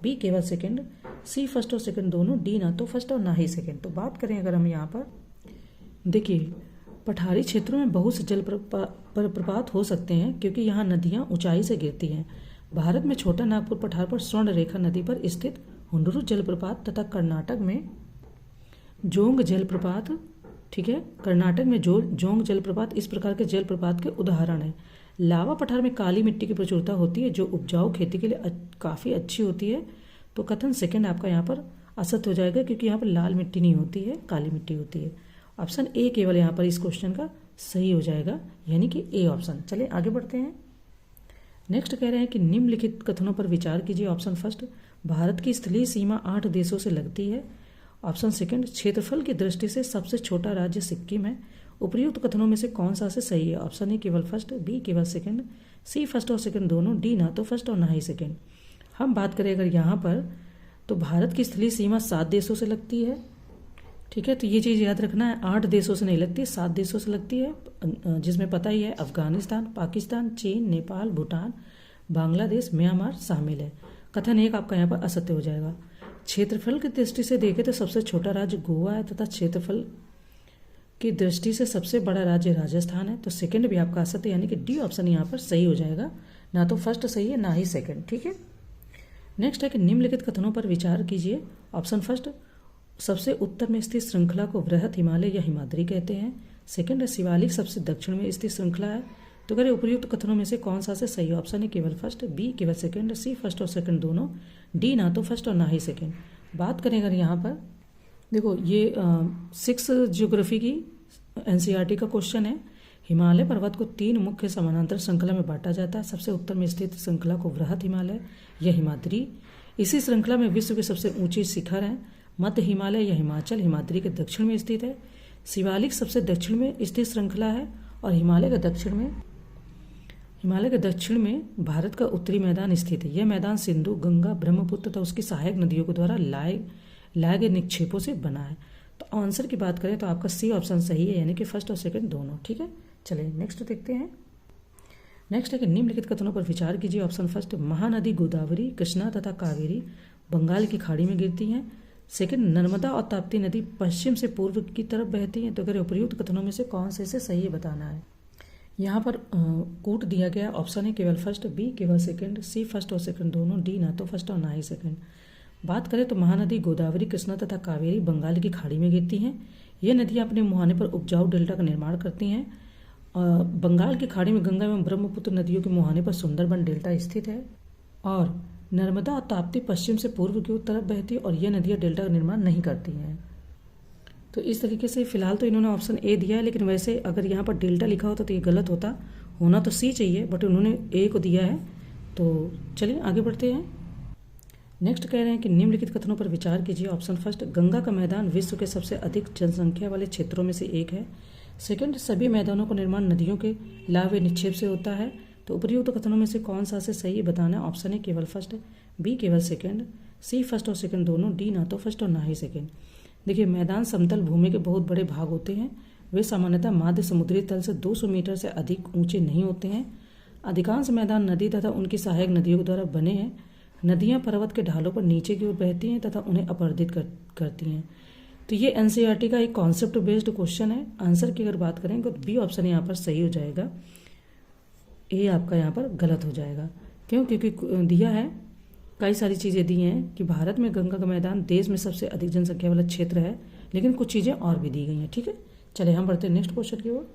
Speaker 1: बी केवल सेकंड, सी फर्स्ट और सेकंड दोनों, डी ना तो फर्स्ट और ना ही सेकंड। तो बात करें अगर हम यहाँ पर देखिए, पठारी क्षेत्रों में बहुत से जलप्रपात हो सकते हैं क्योंकि यहाँ नदियाँ ऊंचाई से गिरती हैं। भारत में छोटा नागपुर पठार पर स्वर्ण रेखा नदी पर स्थित हुंडरू जलप्रपात तथा कर्नाटक में जोंग जलप्रपात, ठीक है, कर्नाटक में जोंग जलप्रपात इस प्रकार के जलप्रपात के उदाहरण है। लावा पठार में काली मिट्टी की प्रचुरता होती है जो उपजाऊ खेती के लिए काफ़ी अच्छी होती है। तो कथन सेकंड आपका यहाँ पर असत्य हो जाएगा क्योंकि यहाँ पर लाल मिट्टी नहीं होती है, काली मिट्टी होती है। ऑप्शन ए केवल यहाँ पर इस क्वेश्चन का सही हो जाएगा, यानी कि ए ऑप्शन। चलिए आगे बढ़ते हैं। नेक्स्ट कह रहे हैं कि निम्नलिखित कथनों पर विचार कीजिए। ऑप्शन फर्स्ट, भारत की स्थलीय सीमा 8 देशों से लगती है। ऑप्शन सेकंड, क्षेत्रफल की दृष्टि से सबसे छोटा राज्य सिक्किम है। उपर्युक्त कथनों में से कौन सा से सही है? ऑप्शन ए केवल फर्स्ट, बी केवल सेकंड, सी फर्स्ट और सेकंड दोनों, डी ना तो फर्स्ट और ना ही सेकंड। हम बात करें अगर यहाँ पर, तो भारत की स्थलीय सीमा 7 देशों से लगती है, ठीक है। तो ये चीज़ याद रखना है, 8 देशों से नहीं लगती, 7 देशों से लगती है, जिसमें पता ही है अफगानिस्तान, पाकिस्तान, चीन, नेपाल, भूटान, बांग्लादेश, म्यांमार शामिल है। कथन एक आपका यहाँ पर असत्य हो जाएगा। क्षेत्रफल की दृष्टि से देखें तो सबसे छोटा राज्य गोवा है तथा क्षेत्रफल की दृष्टि से सबसे बड़ा राज्य राजस्थान है। तो सेकंड भी आपका असत्य, यानी कि डी ऑप्शन यहाँ पर सही हो जाएगा, ना तो फर्स्ट सही है ना ही सेकंड, ठीक है। नेक्स्ट है कि निम्नलिखित कथनों पर विचार कीजिए। ऑप्शन फर्स्ट, सबसे उत्तर में स्थित श्रृंखला को वृहत हिमालय या हिमाद्री कहते हैं। सेकंड है शिवालिक सबसे दक्षिण में स्थित श्रृंखला है। तो कह रहे उपर्युक्त कथनों में से कौन सा से सही ऑप्शन है? केवल फर्स्ट, बी केवल सेकंड, सी फर्स्ट और सेकंड दोनों, डी ना तो फर्स्ट और ना ही सेकंड। बात करें अगर यहाँ पर देखो, ये 6 ज्योग्राफी की एनसीईआरटी का क्वेश्चन है। हिमालय पर्वत को 3 मुख्य समानांतर श्रृंखला में बांटा जाता है। सबसे उत्तर में स्थित श्रृंखला को वृहत हिमालय या हिमाद्री, इसी श्रृंखला में विश्व के सबसे ऊंची शिखर है मध्य हिमालय या हिमाचल, हिमाद्री के दक्षिण में स्थित है। शिवालिक सबसे दक्षिण में स्थित श्रृंखला है और हिमालय के दक्षिण में भारत का उत्तरी मैदान स्थित है। यह मैदान सिंधु, गंगा, ब्रह्मपुत्र तथा उसकी सहायक नदियों के द्वारा लाए गए निक्षेपों से बना है। तो आंसर की बात करें तो आपका सी ऑप्शन सही है, यानी कि फर्स्ट और सेकंड दोनों, ठीक है। चलिए नेक्स्ट देखते हैं। नेक्स्ट है कि निम्नलिखित कथनों पर विचार कीजिए। ऑप्शन फर्स्ट, महानदी गोदावरी, कृष्णा तथा कावेरी बंगाल की खाड़ी में गिरती हैं। सेकंड, नर्मदा और ताप्ती नदी पश्चिम से पूर्व की तरफ बहती हैं। तो अगर उपर्युक्त कथनों में से कौन से सही है बताना है। यहाँ पर कूट दिया गया ऑप्शन है केवल फर्स्ट, बी केवल सेकंड, सी फर्स्ट और सेकंड दोनों, डी ना तो फर्स्ट और ना ही सेकंड। बात करें तो महानदी गोदावरी, कृष्णा तथा कावेरी बंगाल की खाड़ी में गिरती हैं। ये नदियाँ अपने मुहाने पर उपजाऊ डेल्टा का निर्माण करती हैं। बंगाल की खाड़ी में गंगा एवं ब्रह्मपुत्र नदियों के मुहाने पर सुंदरबन डेल्टा स्थित है और नर्मदा और ताप्ती पश्चिम से पूर्व की तरफ बहती है और ये नदियाँ डेल्टा का निर्माण नहीं करती हैं। तो इस तरीके से फिलहाल तो इन्होंने ऑप्शन ए दिया है, लेकिन वैसे अगर यहाँ पर डेल्टा लिखा होता तो ये गलत होता, होना तो सी चाहिए, बट उन्होंने ए को दिया है। तो चलिए आगे बढ़ते हैं। नेक्स्ट कह रहे हैं कि निम्नलिखित कथनों पर विचार कीजिए। ऑप्शन फर्स्ट, गंगा का मैदान विश्व के सबसे अधिक जनसंख्या वाले क्षेत्रों में से एक है। सेकंड, सभी मैदानों का निर्माण नदियों के लावे निक्षेप से होता है। तो उपर्युक्त कथनों में से कौन सा से सही बताना है। ऑप्शन है केवल फर्स्ट, बी केवल सेकंड, सी फर्स्ट और सेकंड दोनों, डी ना तो फर्स्ट और ना ही सेकंड। देखिए, मैदान समतल भूमि के बहुत बड़े भाग होते हैं। वे सामान्यतः माध्य समुद्री तल से 200 मीटर से अधिक ऊंचे नहीं होते हैं। अधिकांश मैदान नदी तथा उनकी सहायक नदियों द्वारा बने हैं। नदियां पर्वत के ढालों पर नीचे की ओर बहती हैं तथा उन्हें अपरदित करती हैं। तो ये एनसीईआरटी का एक कॉन्सेप्ट बेस्ड क्वेश्चन है। आंसर की अगर बात करें तो बी ऑप्शन यहाँ पर सही हो जाएगा, ए आपका यहाँ पर गलत हो जाएगा। क्यों? क्योंकि दिया है, कई सारी चीज़ें दी हैं कि भारत में गंगा का मैदान देश में सबसे अधिक जनसंख्या वाला क्षेत्र है, लेकिन कुछ चीज़ें और भी दी गई हैं, ठीक है। चले हम बढ़ते हैं नेक्स्ट क्वेश्चन की ओर।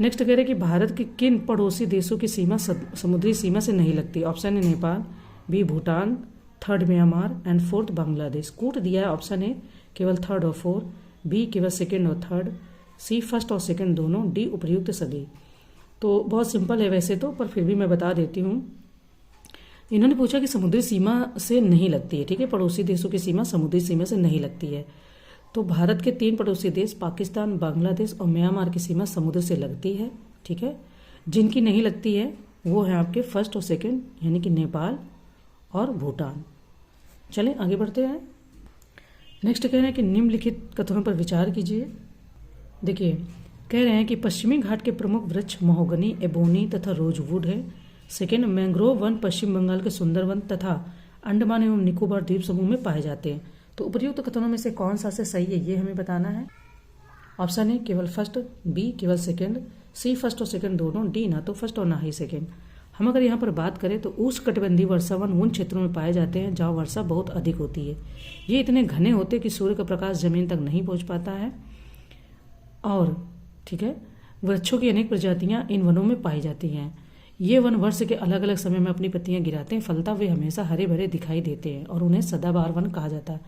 Speaker 1: नेक्स्ट कह रहे हैं कि भारत के किन पड़ोसी देशों की सीमा समुद्री सीमा से नहीं लगती। ऑप्शन है Nepal, B Bhutan, third Myanmar and fourth Bangladesh. कूट दिया है ऑप्शन है केवल थर्ड और फोर्थ, बी केवल सेकंड और थर्ड, सी फर्स्ट और सेकंड दोनों, डी उपर्युक्त सभी। तो बहुत सिंपल है वैसे तो, पर फिर भी मैं बता देती हूँ। इन्होंने पूछा कि समुद्री सीमा से नहीं लगती है, ठीक है। पड़ोसी देशों की सीमा समुद्री सीमा से नहीं लगती है। तो भारत के 3 पड़ोसी देश पाकिस्तान, बांग्लादेश और म्यांमार की सीमा समुद्र से लगती है, ठीक है। जिनकी नहीं लगती है वो है आपके फर्स्ट और सेकंड, यानी कि नेपाल और भूटान। चलें आगे बढ़ते हैं। नेक्स्ट कह रहे हैं कि निम्नलिखित कथनों पर विचार कीजिए। देखिए, कह रहे हैं कि पश्चिमी घाट के प्रमुख वृक्ष महोगनी, एबोनी तथा रोजवुड है। सेकेंड, मैंग्रोव वन पश्चिम बंगाल के सुंदरवन तथा अंडमान एवं निकोबार द्वीप समूह में पाए जाते हैं। तो उपर्युक्त कथनों में से कौन सा से सही है ये हमें बताना है। ऑप्शन ए केवल फर्स्ट, बी केवल सेकेंड, सी फर्स्ट और सेकेंड दोनों, डी ना तो फर्स्ट और ना ही सेकेंड। हम अगर यहाँ पर बात करें तो उष्णकटिबंधीय वर्षावन उन क्षेत्रों में पाए जाते हैं जहाँ वर्षा बहुत अधिक होती है। ये इतने घने होते हैं कि सूर्य का प्रकाश जमीन तक नहीं पहुँच पाता है। और ठीक है, वृक्षों की अनेक प्रजातियां इन वनों में पाई जाती हैं। ये वन वर्ष के अलग अलग समय में अपनी पत्तियां गिराते हैं, फलता वे हमेशा हरे भरे दिखाई देते हैं और उन्हें सदाबहार वन कहा जाता है।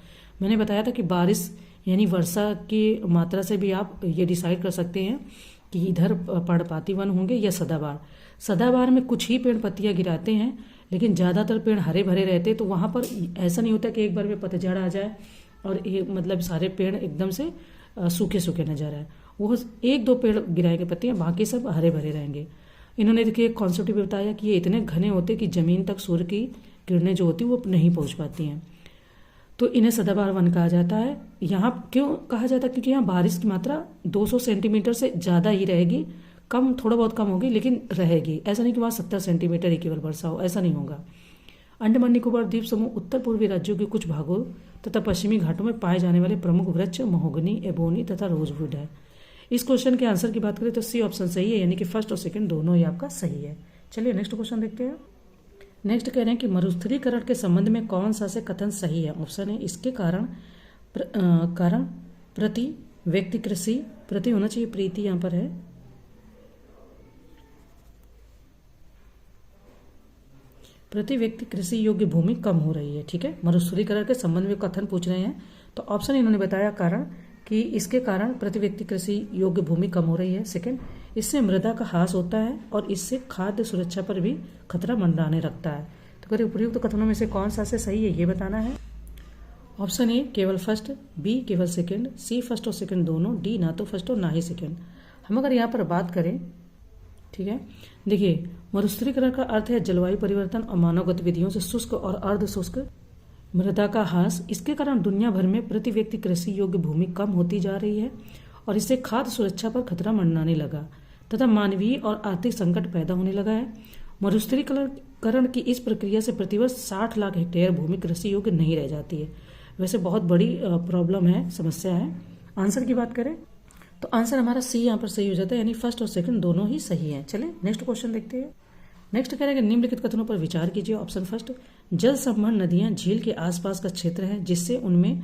Speaker 1: मैंने बताया था कि बारिश यानी वर्षा की मात्रा से भी आप ये डिसाइड कर सकते हैं कि इधर पर्णपाती वन होंगे या सदाबहार। सदाबहार में कुछ ही पेड़ पत्तियां गिराते हैं, लेकिन ज़्यादातर पेड़ हरे भरे रहते हैं। तो वहाँ पर ऐसा नहीं होता कि एक बार में पतझड़ आ जाए और मतलब सारे पेड़ एकदम से सूखे सूखे नजर आए। वो एक दो पेड़ गिराएंगे पत्तियां, बाकी सब हरे भरे रहेंगे। इन्होंने देखिए एक कॉन्सेप्ट भी बताया कि ये इतने घने होते कि जमीन तक सूर्य की किरणें जो होती वो नहीं पहुंच पाती हैं। तो इन्हें सदाबहार वन कहा जाता है। यहाँ क्यों कहा जाता है? क्योंकि यहाँ बारिश की मात्रा 200 सेंटीमीटर से ज़्यादा ही रहेगी। कम थोड़ा बहुत कम होगी लेकिन रहेगी। ऐसा नहीं कि वहाँ 70 सेंटीमीटर ही केवल वर्षा हो, ऐसा नहीं होगा। अंडमान निकोबार द्वीप समूह उत्तर पूर्वी राज्यों के कुछ भागों तथा पश्चिमी घाटों में पाए जाने वाले प्रमुख वृक्ष महोगनी, एबोनी तथा रोजवुड है। इस क्वेश्चन के आंसर की बात करें तो सी ऑप्शन सही है, यानी कि फर्स्ट और सेकंड दोनों ही आपका सही है। चलिए नेक्स्ट क्वेश्चन देखते हैं। नेक्स्ट कह रहे हैं कि मरुस्थलीकरण के संबंध में कौन सा से कथन सही है। ऑप्शन है इसके कारण प्रति व्यक्ति कृषि, प्रति होना चाहिए प्रीति यहाँ पर है, प्रति व्यक्ति कृषि योग्य भूमि कम हो रही है। ठीक है, मरुस्थलीकरण के संबंध में कथन पूछ रहे हैं तो ऑप्शन इन्होंने बताया कारण कि इसके कारण प्रति व्यक्ति कृषि योग्य भूमि कम हो रही है। सेकंड, इससे मृदा का ह्रास होता है और इससे खाद्य सुरक्षा पर भी खतरा मंडराने लगता है। तो करिए उपयुक्त कथनों में से कौन सा से सही है ये बताना है। ऑप्शन ए केवल फर्स्ट, बी केवल सेकंड, सी फर्स्ट और सेकंड दोनों, डी ना तो फर्स्ट और ना ही सेकंड। हम अगर यहाँ पर बात करें, ठीक है, देखिए मरुस्थलीकरण का अर्थ है जलवायु परिवर्तन और मानव गतिविधियों से शुष्क और अर्ध शुष्क मृदा का ह्रास। इसके कारण दुनिया भर में प्रति व्यक्ति कृषि योग्य भूमि कम होती जा रही है और इससे खाद्य सुरक्षा पर खतरा मंडराने लगा तथा मानवीय और आर्थिक संकट पैदा होने लगा है। मरुस्थलीकरण की इस प्रक्रिया से प्रतिवर्ष 60 लाख हेक्टेयर भूमि कृषि योग्य नहीं रह जाती है। वैसे बहुत बड़ी प्रॉब्लम है, समस्या है। आंसर की बात करें तो आंसर हमारा सी यहाँ पर सही हो जाता है, यानी फर्स्ट और सेकंड दोनों ही सही हैं। चलिए नेक्स्ट क्वेश्चन देखते हैं। नेक्स्ट कह रहे हैं कि निम्नलिखित कथनों पर विचार कीजिए। ऑप्शन फर्स्ट, जल संभर नदियां झील के आसपास का क्षेत्र है जिससे उनमें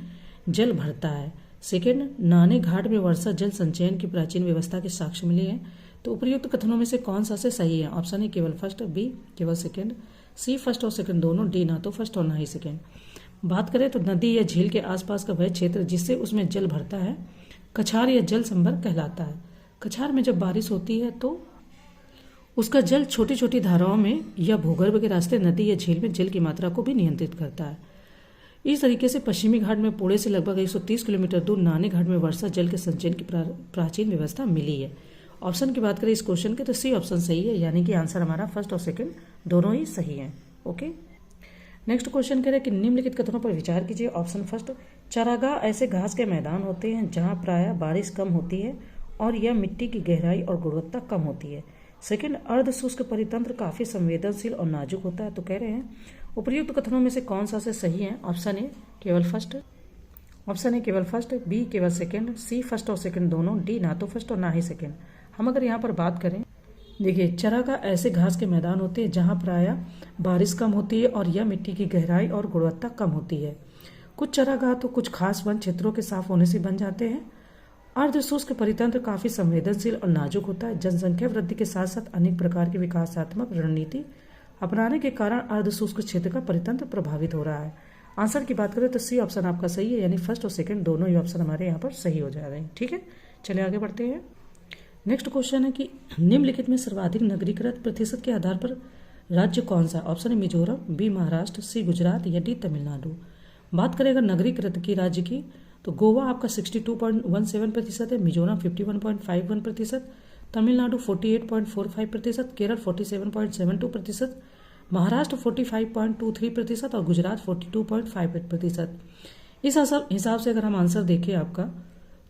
Speaker 1: जल भरता है। सेकंड, नाने घाट में वर्षा जल संचयन की प्राचीन व्यवस्था के साक्ष्य मिले हैं। तो उपर्युक्त कथनों में से कौन सा से सही है। ऑप्शन ए केवल फर्स्ट, बी केवल सेकंड, सी फर्स्ट और सेकंड दोनों, डी ना तो फर्स्ट और ना ही सेकंड। बात करें तो नदी या झील के आसपास का वह क्षेत्र जिससे उसमें जल भरता है कछार या जल संभर कहलाता है। कछार में जब बारिश होती है तो उसका जल छोटी छोटी धाराओं में या भूगर्भ के रास्ते नदी या झील में जल की मात्रा को भी नियंत्रित करता है। इस तरीके से पश्चिमी घाट में पुणे से लगभग 130 किलोमीटर दूर नाने घाट में वर्षा जल के संचयन की प्राचीन व्यवस्था मिली है। ऑप्शन की बात करें इस क्वेश्चन के तो सी ऑप्शन सही है, यानी कि आंसर हमारा फर्स्ट और सेकंड दोनों ही सही हैं। ओके, नेक्स्ट क्वेश्चन कह रहे हैं कि निम्नलिखित कथनों पर विचार कीजिए। ऑप्शन फर्स्ट, चारागाह ऐसे घास के मैदान होते हैं जहां प्रायः बारिश कम होती है और यह मिट्टी की गहराई और गुणवत्ता कम होती है। सेकंड, अर्ध शुष्क परितंत्र काफी संवेदनशील और नाजुक होता है। तो कह रहे हैं उपर्युक्त कथनों में से कौन सा से सही है। ऑप्शन ए केवल फर्स्ट, ऑप्शन ए केवल फर्स्ट, बी केवल सेकंड, सी फर्स्ट और सेकंड दोनों, डी ना तो फर्स्ट और ना ही सेकंड। हम अगर यहाँ पर बात करें, देखिए चारागाह ऐसे घास के मैदान होते हैं जहाँ प्रायः बारिश कम होती है और यह मिट्टी की गहराई और गुणवत्ता कम होती है। कुछ चारागाह तो कुछ खास वन क्षेत्रों के साफ होने से बन जाते हैं। अर्ध शुष्क परितंत्र काफी संवेदनशील और नाजुक होता है। जनसंख्या वृद्धि के साथ साथ अनेक प्रकार की विकासात्मक रणनीति अपनाने के कारण अर्ध शुष्क क्षेत्र का परितंत्र प्रभावित हो रहा है। आंसर की बात करें तो सी ऑप्शन आपका सही है, यानी फर्स्ट और सेकंड दोनों ही ऑप्शन हमारे यहाँ पर सही हो जा रहे हैं। ठीक है, चलिए आगे बढ़ते हैं। नेक्स्ट क्वेश्चन है कि निम्नलिखित में सर्वाधिक नगरीकृत प्रतिशत के आधार पर राज्य कौन सा। ऑप्शन है मिजोरम, बी महाराष्ट्र, सी गुजरात या डी तमिलनाडु। बात करें अगर नगरीकृत की राज्य की तो गोवा आपका 62.17% है, मिजोरम 51.51%, तमिलनाडु 48.45%, केरल 47.72%, महाराष्ट्र 45.23% और गुजरात 42.58%। इस हिसाब से अगर हम आंसर देखें आपका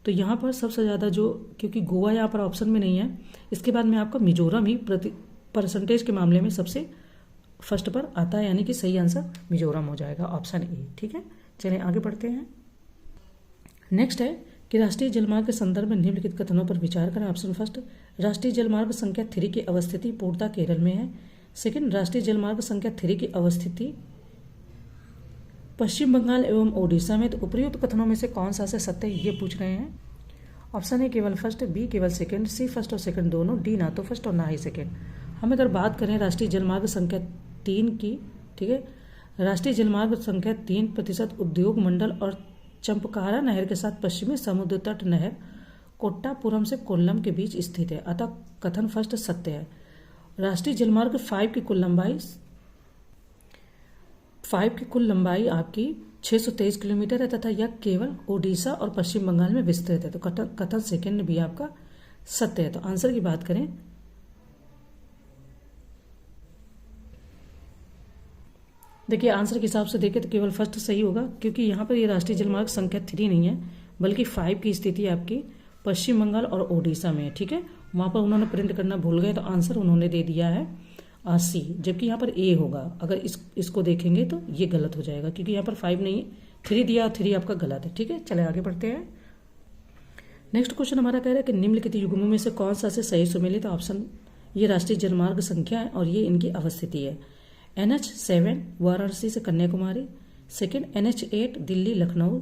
Speaker 1: तो यहाँ पर सबसे ज़्यादा जो, क्योंकि गोवा यहाँ पर ऑप्शन में नहीं है, इसके बाद में आपका मिजोरम ही परसेंटेज के मामले में सबसे फर्स्ट पर आता है, यानी कि सही आंसर मिजोरम हो जाएगा, ऑप्शन ए। ठीक है, चलिए आगे बढ़ते हैं। नेक्स्ट है कि राष्ट्रीय जलमार्ग के संदर्भ में निम्नलिखित कथनों पर विचार करें। ऑप्शन फर्स्ट, राष्ट्रीय जलमार्ग संख्या 3 की अवस्थिति पूर्णतः केरल में है। सेकंड, राष्ट्रीय जलमार्ग संख्या 3 की अवस्थिति पश्चिम बंगाल एवं ओडिशा में। तो उपयुक्त कथनों में से कौन सा से सत्य ये पूछ रहे हैं। ऑप्शन ए केवल फर्स्ट, बी केवल सेकंड, सी फर्स्ट और सेकंड दोनों, डी ना तो फर्स्ट और ना ही सेकंड। हम अगर बात करें राष्ट्रीय जलमार्ग संख्या 3 की, ठीक है, राष्ट्रीय जलमार्ग संख्या 3% उद्योग मंडल और चंपकारा नहर के साथ पश्चिमी समुद्र तट नहर कोट्टापुरम से कोल्लम के बीच स्थित है, अतः कथन फर्स्ट सत्य है। राष्ट्रीय जलमार्ग 5 की कुल लंबाई आपकी 623 किलोमीटर है तथा यह केवल ओडिशा और पश्चिम बंगाल में विस्तृत है, तो कथन सेकंड भी आपका सत्य है। तो आंसर की बात करें, देखिए आंसर के हिसाब से देखें तो केवल फर्स्ट सही होगा, क्योंकि यहाँ पर ये राष्ट्रीय जलमार्ग संख्या 3 नहीं है बल्कि 5 की स्थिति आपकी पश्चिम बंगाल और ओडिशा में है। ठीक है, वहाँ पर उन्होंने प्रिंट करना भूल गए तो आंसर उन्होंने दे दिया है सी, जबकि यहाँ पर ए होगा। अगर इसको देखेंगे तो ये गलत हो जाएगा, क्योंकि यहाँ पर 5 नहीं 3 दिया, 3 आपका गलत है। ठीक है, चले आगे बढ़ते हैं। नेक्स्ट क्वेश्चन हमारा कह रहा है कि निम्नलिखित युग्मों में से कौन सा से सही सुमेलित। ऑप्शन, ये राष्ट्रीय जलमार्ग संख्या है और ये इनकी अवस्थिति है। NH7 वाराणसी से Kanyakumari, second NH8 Delhi Lucknow,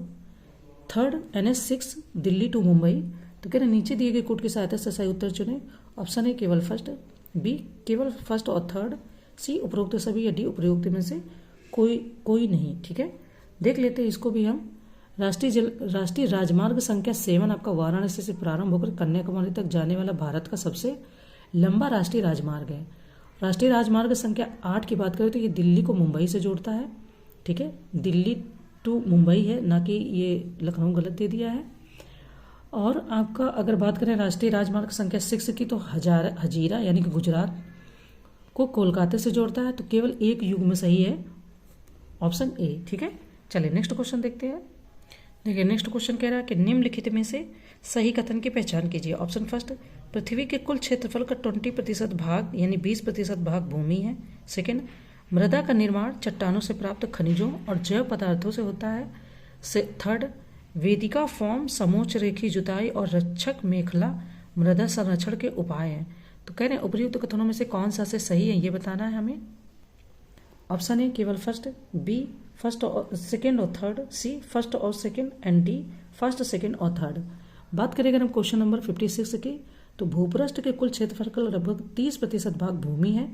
Speaker 1: third NH6 Delhi to Mumbai. तो कह रहे नीचे दिए गए कोड की सहायता से सही उत्तर चुने। ऑप्शन ए केवल फर्स्ट, बी केवल फर्स्ट और थर्ड, सी उपरोक्त सभी, या डी उपरोक्त में से कोई नहीं। ठीक है, देख लेते हैं इसको भी हम। राष्ट्रीय राजमार्ग संख्या 7 आपका वाराणसी से प्रारंभ होकर कन्याकुमारी तक जाने वाला भारत का सबसे लंबा राष्ट्रीय राजमार्ग है। राष्ट्रीय राजमार्ग संख्या 8 की बात करें तो ये दिल्ली को मुंबई से जोड़ता है। ठीक है, दिल्ली टू मुंबई है, ना कि ये लखनऊ गलत दे दिया है। और आपका अगर बात करें राष्ट्रीय राजमार्ग संख्या 6 की, तो हजीरा यानी कि गुजरात को कोलकाता से जोड़ता है। तो केवल एक युग्म सही है, ऑप्शन ए। ठीक है, चलिए नेक्स्ट क्वेश्चन देखते हैं। देखिए नेक्स्ट क्वेश्चन कह रहा है कि निम्नलिखित में से सही कथन की पहचान कीजिए। ऑप्शन फर्स्ट, पृथ्वी के कुल क्षेत्रफल का 20% भाग यानी 20% भाग भूमि है। सेकंड, मृदा का निर्माण चट्टानों से प्राप्त खनिजों और जैव पदार्थों से होता है। थर्ड, वेदिका फॉर्म समोच्च रेखी जुताई और रक्षक मेखला मृदा संरक्षण के उपाय हैं। तो कह रहे हैं उपयुक्त कथनों में से कौन सा से सही है ये बताना है हमें। ऑप्शन ए केवल फर्स्ट, बी फर्स्ट और सेकेंड और थर्ड, सी फर्स्ट और second, and D first second और थर्ड। बात करें अगर हम क्वेश्चन नंबर 56 की, तो भूपृष्ठ के कुल क्षेत्रफल का लगभग 30% भाग भूमि है।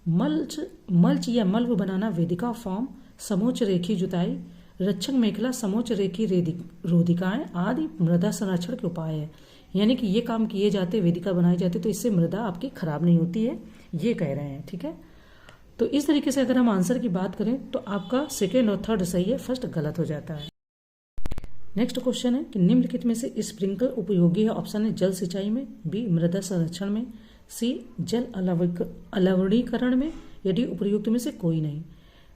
Speaker 1: मल्च या मल्व बनाना वेदिका फॉर्म, समोच्च रेखी जुताई, रक्षक मेखला, समोच्च रेखी रोधिकाएं आदि मृदा संरक्षण के उपाय है। यानी कि ये काम किए जाते, वेदिका बनाई जाती, तो इससे मृदा आपकी खराब नहीं होती है, ये कह रहे हैं। ठीक है, तो इस तरीके से अगर हम आंसर की बात करें तो आपका सेकेंड और थर्ड सही है, फर्स्ट गलत हो जाता है। नेक्स्ट क्वेश्चन है कि निम्नलिखित में से स्प्रिंकल उपयोगी है। ऑप्शन है जल सिंचाई में, बी मृदा संरक्षण में, सी जल अलवणीकरण में, या डी उपयुक्त में से कोई नहीं।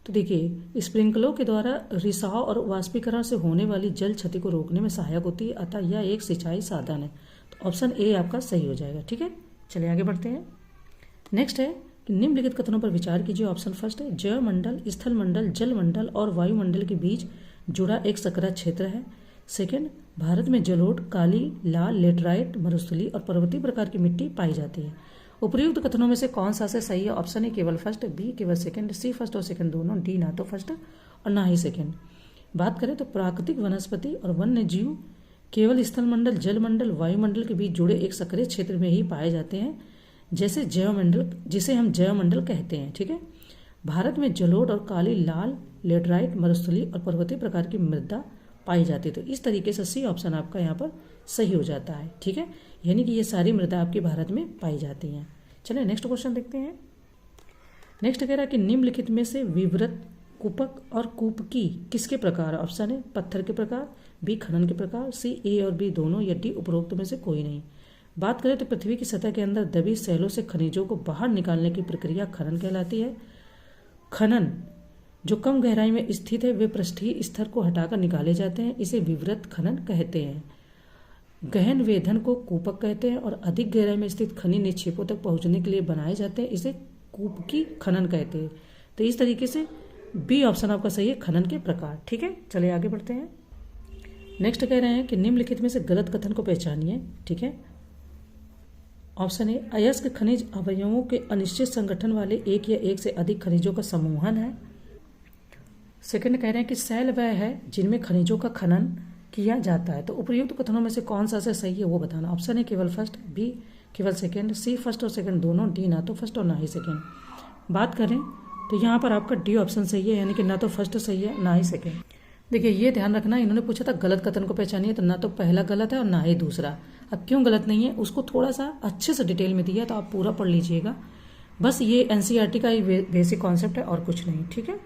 Speaker 1: तो देखिए स्प्रिंकलों के द्वारा रिसाव और वाष्पीकरण से होने वाली जल क्षति को रोकने में सहायक होती है, अतः यह एक सिंचाई साधन है। तो ऑप्शन ए आपका सही हो जाएगा। ठीक है, चलिए आगे बढ़ते हैं। नेक्स्ट है कि निम्नलिखित कथनों पर विचार कीजिए। ऑप्शन फर्स्ट है जैव मंडल स्थल मंडल जल मंडल और वायुमंडल के बीच जुड़ा एक सकरा क्षेत्र है। सेकंड, भारत में जलोढ़, काली, लाल, लेटराइट, मरुस्थली और पर्वतीय प्रकार की मिट्टी पाई जाती है। उपयुक्त कथनों में से कौन सा से सही है। ऑप्शन ए केवल फर्स्ट, बी केवल सेकंड, सी फर्स्ट और सेकंड दोनों, डी ना तो फर्स्ट और ना ही सेकंड। बात करें तो प्राकृतिक वनस्पति और वन्य जीव केवल स्थल मंडल, जल मंडल, वायुमंडल के बीच जुड़े एक सक्रिय क्षेत्र में ही पाए जाते हैं, जैसे जैव मंडल, जिसे हम जैव मंडल कहते हैं। ठीक है, भारत में जलोढ़ और काली, लाल, लेटराइट, मरुस्थली और पर्वतीय प्रकार की मृदा पाई जाती है। तो इस तरीके से सी ऑप्शन आपका यहाँ पर सही हो जाता है। ठीक है, यानी कि ये सारी मृदा आपके भारत में पाई जाती हैं। चलिए नेक्स्ट क्वेश्चन देखते हैं। नेक्स्ट कह रहा है कि निम्नलिखित में से विवृत, कूपक और कूपकी किसके प्रकार। ऑप्शन है पत्थर के प्रकार, बी खनन के प्रकार, सी ए और बी दोनों, या डी उपरोक्त में से कोई नहीं। बात करें तो पृथ्वी की सतह के अंदर दबी सैलों से खनिजों को बाहर निकालने की प्रक्रिया खनन कहलाती है। खनन जो कम गहराई में स्थित है वे पृष्ठीय स्तर को हटाकर निकाले जाते हैं, इसे विवृत खनन कहते हैं। गहन वेधन को कूपक कहते हैं और अधिक गहराई में स्थित खनिज निक्षेपों तक पहुंचने के लिए बनाए जाते हैं, इसे कूपकी खनन कहते हैं। तो इस तरीके से बी ऑप्शन आपका सही है, खनन के प्रकार। ठीक है, चलिए आगे बढ़ते हैं। नेक्स्ट कह रहे हैं कि निम्नलिखित में से गलत कथन को पहचानिए। ठीक है, ऑप्शन ए, अयस्क खनिज अवयवों के अनिश्चित संगठन वाले एक या एक से अधिक खनिजों का समूहन है। सेकंड कह रहे हैं कि शैल वह है जिनमें खनिजों का खनन किया जाता है। तो उपर्युक्त कथनों में से कौन सा से सही है वो बताना। ऑप्शन ए केवल फर्स्ट, बी केवल सेकंड, सी फर्स्ट और सेकंड दोनों, डी ना तो फर्स्ट और ना ही सेकंड। बात करें तो यहाँ पर आपका डी ऑप्शन सही है, यानी कि ना तो फर्स्ट सही है ना ही सेकंड। देखिए ये ध्यान रखना, इन्होंने पूछा था गलत कथन को पहचानिए, तो ना तो पहला गलत है और ना ही दूसरा। अब क्यों गलत नहीं है उसको थोड़ा सा अच्छे से डिटेल में दिया, तो आप पूरा पढ़ लीजिएगा। बस ये एनसीईआरटी का ही बेसिक कॉन्सेप्ट है और कुछ नहीं। ठीक है।